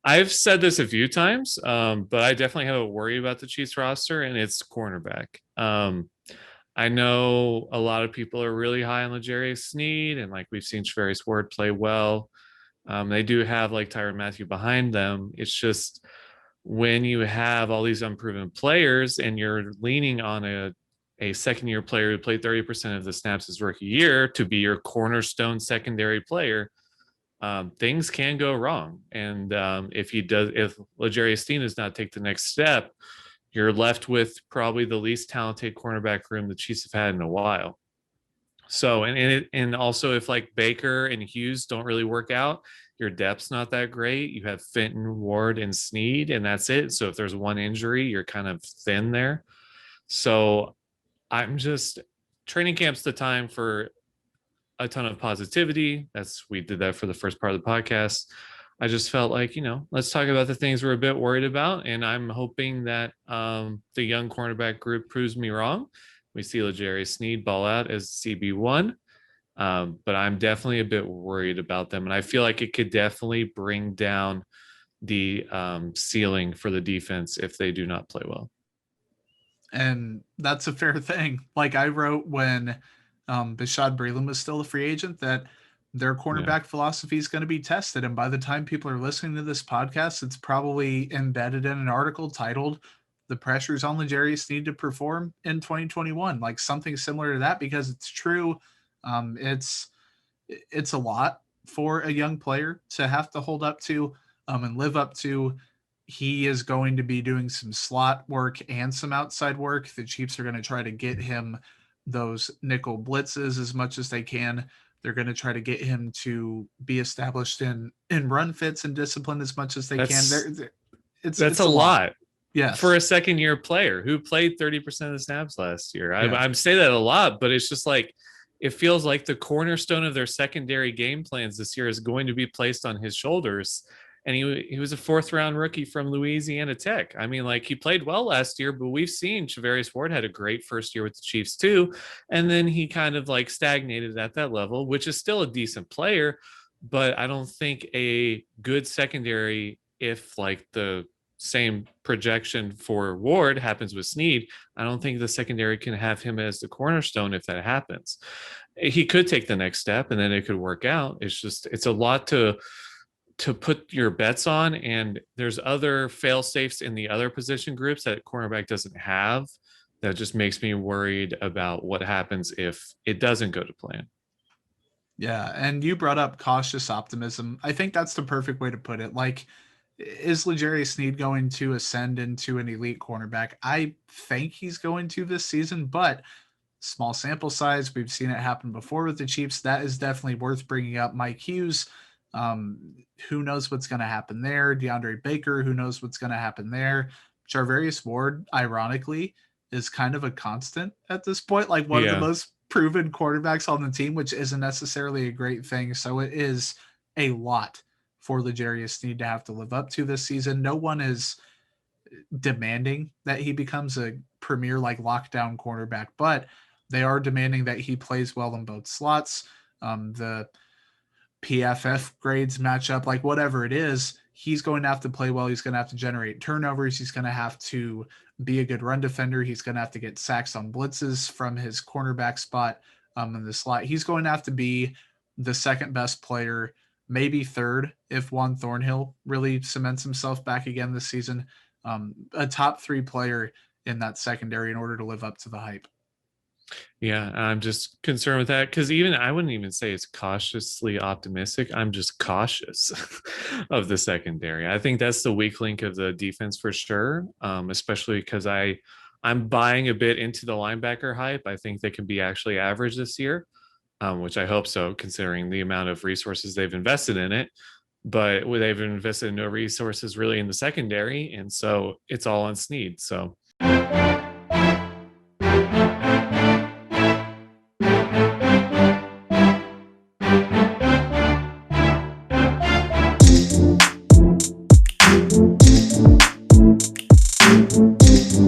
I've said this a few times, but I definitely have a worry about the Chiefs roster, and it's cornerback. I know a lot of people are really high on L'Jarius Sneed, and like we've seen Travarius Ward play well. They do have like Tyrann Mathieu behind them. It's just when you have all these unproven players and you're leaning on a second year player who played 30% of the snaps his rookie year to be your cornerstone secondary player, things can go wrong. And if L'Jarius Sneed does not take the next step, you're left with probably the least talented cornerback room the Chiefs have had in a while. So, and also if like Baker and Hughes don't really work out, your depth's not that great. You have Fenton, Ward, and Sneed, and that's it. So if there's one injury, you're kind of thin there. So I'm just training camp's the time for a ton of positivity. We did that for the first part of the podcast. I just felt like, let's talk about the things we're a bit worried about. And I'm hoping that the young cornerback group proves me wrong. We see L'Jarius Sneed ball out as CB1, but I'm definitely a bit worried about them. And I feel like it could definitely bring down the ceiling for the defense if they do not play well. And that's a fair thing. Like I wrote when Bashad Breeland was still a free agent that their cornerback philosophy is going to be tested. And by the time people are listening to this podcast, it's probably embedded in an article titled "The Pressures on L'Jarius Sneed to Perform in 2021," like something similar to that, because it's true. It's a lot for a young player to have to hold up to and live up to. He is going to be doing some slot work and some outside work. The Chiefs are going to try to get him those nickel blitzes as much as they can. They're going to try to get him to be established in run fits and discipline as much as they can. It's a lot. Yes. For a second year player who played 30% of the snaps last year. I'm saying that a lot, but it's just like, it feels like the cornerstone of their secondary game plans this year is going to be placed on his shoulders. And he was a 4th-round rookie from Louisiana Tech. I mean, like, he played well last year, but we've seen Travarius Ward had a great first year with the Chiefs too. And then he kind of like stagnated at that level, which is still a decent player. But I don't think a good secondary, if like the same projection for Ward happens with Sneed, I don't think the secondary can have him as the cornerstone if that happens. He could take the next step and then it could work out. It's a lot to put your bets on, and there's other fail safes in the other position groups that cornerback doesn't have. That just makes me worried about what happens if it doesn't go to plan. Yeah, and you brought up cautious optimism. I think that's the perfect way to put it. Like, is L'Jarius Sneed going to ascend into an elite cornerback? I think he's going to this season, but small sample size. We've seen it happen before with the Chiefs. That is definitely worth bringing up. Mike Hughes, who knows what's going to happen there? DeAndre Baker, who knows what's going to happen there? Charvarius Ward, ironically, is kind of a constant at this point, like one of the most proven quarterbacks on the team, which isn't necessarily a great thing. So it is a lot for L'Jarius Sneed to have to live up to this season. No one is demanding that he becomes a premier like lockdown cornerback, but they are demanding that he plays well in both slots. The PFF grades match up, like whatever it is, he's going to have to play well. He's going to have to generate turnovers. He's going to have to be a good run defender. He's going to have to get sacks on blitzes from his cornerback spot in the slot. He's going to have to be the second best player, maybe third, if Juan Thornhill really cements himself back again this season. A top 3 player in that secondary in order to live up to the hype. Yeah, I'm just concerned with that because I wouldn't even say it's cautiously optimistic. I'm just cautious of the secondary. I think that's the weak link of the defense for sure, especially because I'm buying a bit into the linebacker hype. I think they can be actually average this year, which I hope so, considering the amount of resources they've invested in it. But they've invested in no resources really in the secondary, and so it's all on Sneed. So